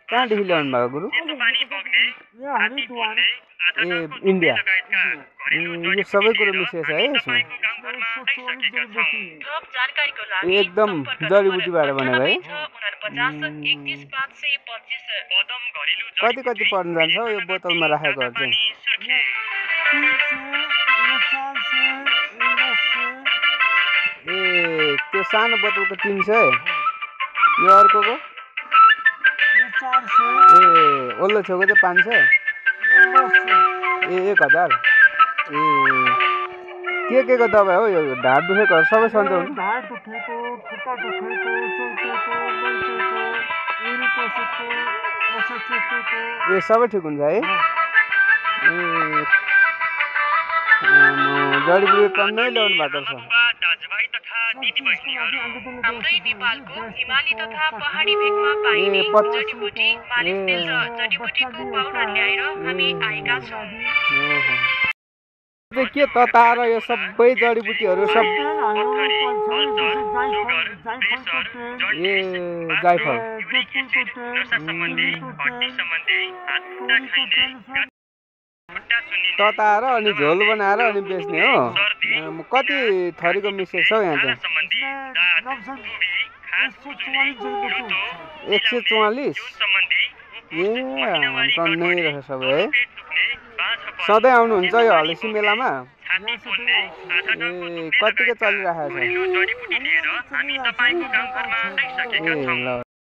कहाँदेखि ल्याउनु भएको गुरु? ए इन्डिया। यो सबै कुरो मिसिएको छ है यसमा? एकदम जडीबुटीबाट बनेको है? कति कति पर्न जान्छ हौ यो बोतलमा राखेकोहरू चाहिँ? ए त्यो सानो बोतलको 300, यो अर्कोको ए ओल्लो छेउको चाहिँ 500, ए 1000। ए के को दबाई हो यो? ढाड दुखेकोहरू सबै सन्चो हुन्छ? ढाड दुखेको, खुट्टा दुखेको, चोकेको, गल्टेको, उरी पसेको, नसा चेपेको, ए सबै ठिक हुन्छ है? ए जडीबुटी टन्नै ल्याउनु भएको छ। हाम्रै नेपालको हिमाली तथा पहाडी भेगमा पाइने जडीबुटी, मालिस तेल र जडीबुटीको पाउडर ल्याएर हामी आएका छौँ। के तता र यो सबै जडीबुटीहरू सब ए जायफल तताएर अनि झोल बनाएर अनि बेच्ने हो? कति थरीको मिसेको छ यहाँ चाहिँ? 144। ए टन्नै रहेछ सबै है? सधैँ आउनुहुन्छ यो हलेसी मेलामा? ए कतिको चलिरहेको छ? ए ल।